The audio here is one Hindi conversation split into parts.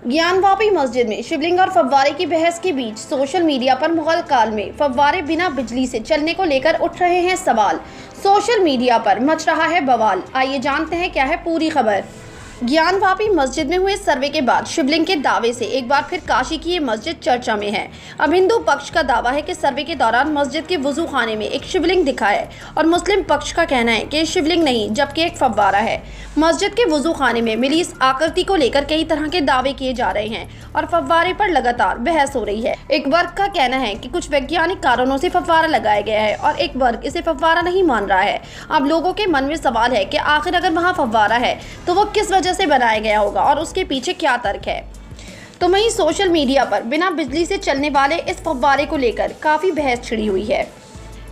ज्ञानवापी मस्जिद में शिवलिंग और फव्वारे की बहस के बीच सोशल मीडिया पर मुगल काल में फव्वारे बिना बिजली से चलने को लेकर उठ रहे हैं सवाल। सोशल मीडिया पर मच रहा है बवाल। आइए जानते हैं क्या है पूरी खबर। ज्ञानवापी मस्जिद में हुए सर्वे के बाद शिवलिंग के दावे से एक बार फिर काशी की ये मस्जिद चर्चा में है। अब हिंदू पक्ष का दावा है कि सर्वे के दौरान मस्जिद के वुजू खाने में एक शिवलिंग दिखा है और मुस्लिम पक्ष का कहना है कि शिवलिंग नहीं जबकि एक फव्वारा है। मस्जिद के वुजू खाने में मिली इस आकृति को लेकर कई तरह के दावे किए जा रहे हैं और फव्वारे पर लगातार बहस हो रही है। एक वर्ग का कहना है कि कुछ वैज्ञानिक कारणों से फव्वारा लगाया गया है और एक वर्ग इसे फव्वारा नहीं मान रहा है। अब लोगों के मन में सवाल है कि आखिर अगर वहाँ फव्वारा है तो वो किस वजह से बनाया गया होगा और उसके पीछे क्या तर्क है। तो वहीं सोशल मीडिया पर बिना बिजली से चलने वाले इस फव्वारे को लेकर काफी बहस छिड़ी हुई है।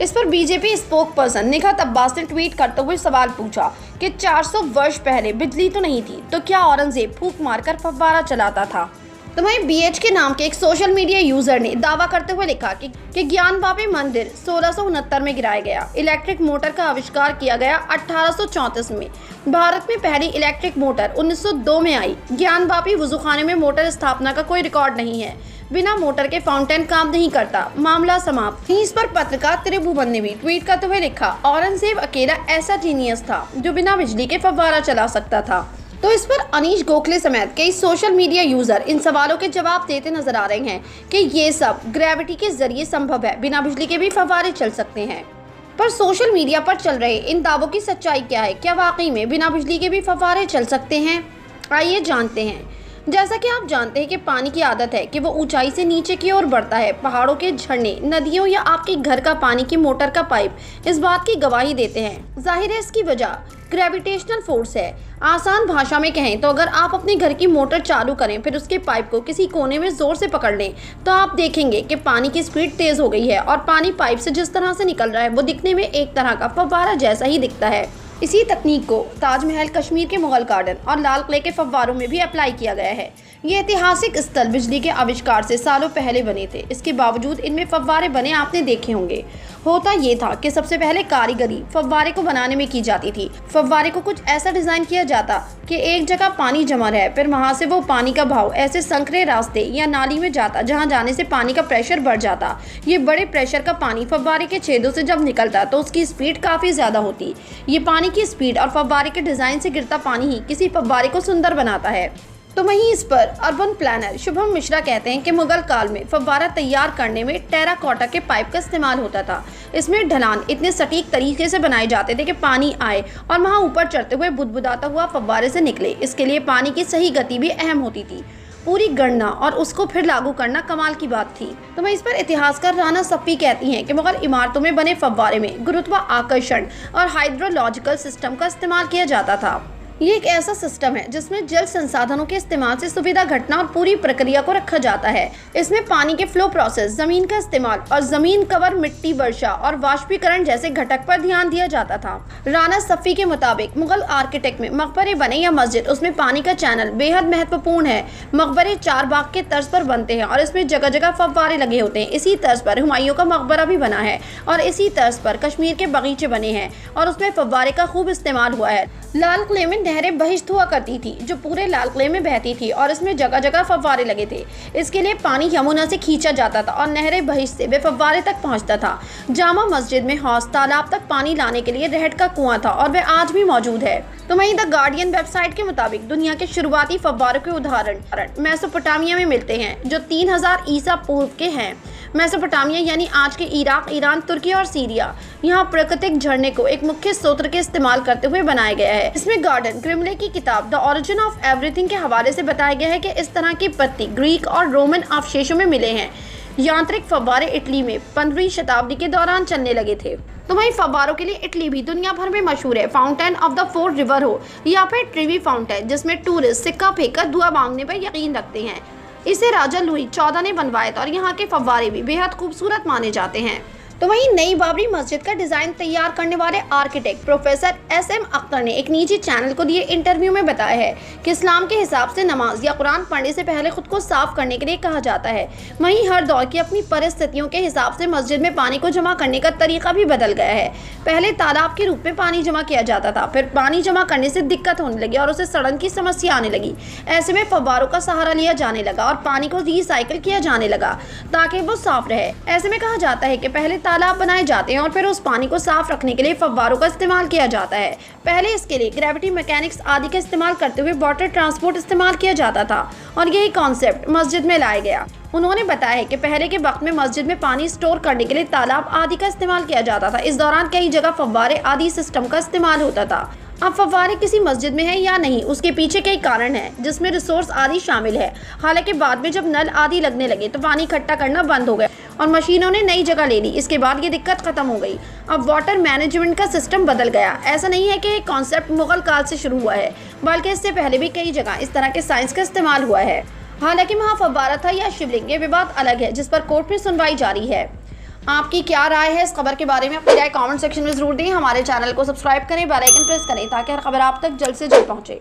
इस पर BJP spoke person Nikhat Abbas ने ट्वीट करते हुए सवाल पूछा कि 400 वर्ष पहले बिजली तो नहीं थी तो क्या औरंगजेब फूंक मारकर फव्वारा चलाता था। तो वहीं BH के नाम के एक सोशल मीडिया यूजर ने दावा करते हुए लिखा कि ज्ञानवापी मंदिर 1669 में गिराया गया। इलेक्ट्रिक मोटर का आविष्कार किया गया 1834 में। भारत में पहली इलेक्ट्रिक मोटर 1902 में आई। ज्ञानवापी वुजूखाने में मोटर स्थापना का कोई रिकॉर्ड नहीं है। बिना मोटर के फाउंटेन काम नहीं करता। मामला समाप्त। इस पर पत्रकार त्रिभुवन ने भी ट्वीट करते हुए लिखा, औरंगजेब अकेला ऐसा जीनियस था जो बिना बिजली के फव्वारा चला सकता था। तो इस पर अनीश गोखले समेत कई सोशल मीडिया यूजर इन सवालों के जवाब देते नजर आ रहे हैं कि ये सब ग्रेविटी के जरिए संभव है, बिना बिजली के भी फव्वारे चल सकते हैं। पर सोशल मीडिया पर चल रहे इन दावों की सच्चाई क्या है? क्या वाकई में बिना बिजली के भी फव्वारे चल सकते हैं? आइए जानते हैं। जैसा कि आप जानते हैं कि पानी की आदत है कि वो ऊंचाई से नीचे की ओर बढ़ता है। पहाड़ों के झरने, नदियों या आपके घर का पानी की मोटर का पाइप इस बात की गवाही देते हैं। जाहिर है इसकी वजह ग्रेविटेशनल फोर्स है। आसान भाषा में कहें तो अगर आप अपने घर की मोटर चालू करें फिर उसके पाइप को किसी कोने में जोर से पकड़ लें तो आप देखेंगे कि पानी की स्पीड तेज हो गई है और पानी पाइप से जिस तरह से निकल रहा है वो दिखने में एक तरह का फव्वारा जैसा ही दिखता है। इसी तकनीक को ताजमहल, कश्मीर के मुगल गार्डन और लाल किले के फव्वारों में भी अप्लाई किया गया है। ये ऐतिहासिक स्थल बिजली के आविष्कार से सालों पहले बने थे। इसके बावजूद इनमें फव्वारे बने आपने देखे होंगे। होता ये था कि सबसे पहले कारीगरी फव्वारे को बनाने में की जाती थी। फव्वारे को कुछ ऐसा डिजाइन किया जाता कि एक जगह पानी जमा रहे, फिर वहां से वो पानी का बहाव ऐसे संकरे रास्ते या नाली में जाता जहां जाने से पानी का प्रेशर बढ़ जाता। ये बड़े प्रेशर का पानी फव्वारे के छेदों से जब निकलता तो उसकी स्पीड काफी ज्यादा होती। ये पानी की स्पीड और फव्वारे के डिजाइन से गिरता पानी ही किसी फव्वारे को सुंदर बनाता है। तो वहीं इस पर अर्बन प्लानर शुभम मिश्रा कहते हैं कि मुगल काल में फव्वारा तैयार करने में टेराकोटा के पाइप का इस्तेमाल होता था। इसमें ढलान इतने सटीक तरीके से बनाए जाते थे कि पानी आए और वहां ऊपर चढ़ते हुए बुदबुदाता हुआ फव्वारे से निकले। इसके लिए पानी की सही गति भी अहम होती थी। पूरी गणना और उसको फिर लागू करना कमाल की बात थी। तो मैं इस पर इतिहासकार राना सफ़ी कहती हैं कि मुगल इमारतों में बने फव्वारे में गुरुत्वाकर्षण और हाइड्रोलॉजिकल सिस्टम का इस्तेमाल किया जाता था। ये एक ऐसा सिस्टम है जिसमें जल संसाधनों के इस्तेमाल से सुविधा घटना और पूरी प्रक्रिया को रखा जाता है। इसमें पानी के फ्लो प्रोसेस, जमीन का इस्तेमाल और जमीन कवर, मिट्टी वर्षा और वाष्पीकरण जैसे घटक पर ध्यान दिया जाता था। राना सफ़ी के मुताबिक मुगल आर्किटेक्ट में मकबरे बने या मस्जिद, उसमें पानी का चैनल बेहद महत्वपूर्ण है। मकबरे चार बाग के तर्ज पर बनते हैं और इसमें जगह जगह फव्वारे लगे होते हैं। इसी तर्ज पर हुमायूं का मकबरा भी बना है और इसी तर्ज पर कश्मीर के बगीचे बने हैं और उसमें फव्वारे का खूब इस्तेमाल हुआ है। लाल किले में नहरें बहिश्त हुआ करती थी जो पूरे लाल किले में बहती थी और इसमें जगह जगह फव्वारे लगे थे। इसके लिए पानी यमुना से खींचा जाता था और नहरें बहिश्त से वे फव्वारे तक पहुंचता था। जामा मस्जिद में हौज तालाब तक पानी लाने के लिए रहट का कुआं था और वह आज भी मौजूद है। तो वहीं द गार्डियन वेबसाइट के मुताबिक दुनिया के शुरुआती फव्वारों के उदाहरण मेसोपोटामिया में मिलते हैं जो 3000 ईसा पूर्व के हैं। मेसोपोटामिया यानी आज के इराक, ईरान, तुर्की और सीरिया। यहाँ प्राकृतिक झरने को एक मुख्य स्रोत के इस्तेमाल करते हुए बनाया गया है। इसमें गार्डन क्रिमले की किताब द ओरिजिन ऑफ एवरीथिंग के हवाले से बताया गया है कि इस तरह की पत्ती ग्रीक और रोमन अवशेषों में मिले हैं। यांत्रिक फव्वारे इटली में 15वीं शताब्दी के दौरान चलने लगे थे। तो वहीं फव्वारों के लिए इटली भी दुनिया भर में मशहूर है। Fountain of the four river हो या फिर ट्रीवी फाउंटेन, जिसमें टूरिस्ट सिक्का फेंककर दुआ मांगने पर यकीन रखते हैं। इसे राजा लुई 14 ने बनवाया था और यहाँ के फव्वारे भी बेहद खूबसूरत माने जाते हैं। तो वहीं नई बाबरी मस्जिद का डिजाइन तैयार करने वाले आर्किटेक्ट प्रोफेसर SM अख्तर ने एक निजी चैनल को दिए इंटरव्यू में बताया है कि इस्लाम के हिसाब से नमाज या कुरान पढ़ने से पहले खुद को साफ करने के लिए कहा जाता है। वहीं हर दौर की अपनी परिस्थितियों के हिसाब से मस्जिद में पानी को जमा करने का तरीका भी बदल गया है। पहले तालाब के रूप में पानी जमा किया जाता था, फिर पानी जमा करने से दिक्कत होने लगी और उसे सड़न की समस्या आने लगी। ऐसे में फव्वारों का सहारा लिया जाने लगा और पानी को रिसाइकिल किया जाने लगा ताकि वो साफ रहे। ऐसे में कहा जाता है कि पहले तालाब बनाए जाते हैं और फिर उस पानी को साफ रखने के लिए फव्वारों का इस्तेमाल किया जाता है। पहले इसके लिए ग्रेविटी मैकेनिक्स आदि का इस्तेमाल करते हुए वाटर ट्रांसपोर्ट इस्तेमाल किया जाता था और यही कॉन्सेप्ट मस्जिद में लाया गया। उन्होंने बताया है कि पहले के वक्त में मस्जिद में पानी स्टोर करने के लिए तालाब आदि का इस्तेमाल किया जाता था। इस दौरान कई जगह फव्वारे आदि सिस्टम का इस्तेमाल होता था। अब फव्वारे किसी मस्जिद में है या नहीं, उसके पीछे कई कारण हैं, जिसमें रिसोर्स आदि शामिल है। हालांकि बाद में जब नल आदि लगने लगे तो पानी इकट्ठा करना बंद हो गया और मशीनों ने नई जगह ले ली। इसके बाद ये दिक्कत खत्म हो गई। अब वाटर मैनेजमेंट का सिस्टम बदल गया। ऐसा नहीं है कि कॉन्सेप्ट मुगल काल से शुरू हुआ है, बल्कि इससे पहले भी कई जगह इस तरह के साइंस का इस्तेमाल हुआ है। हालांकि वहाँ फव्वारा था या शिवलिंग, ये विवाद अलग है, जिस पर कोर्ट में सुनवाई जारी है। आपकी क्या राय है इस खबर के बारे में? अपनी राय कमेंट सेक्शन में जरूर दें। हमारे चैनल को सब्सक्राइब करें, बेल आइकन प्रेस करें ताकि हर खबर आप तक जल्द से जल्द पहुंचे।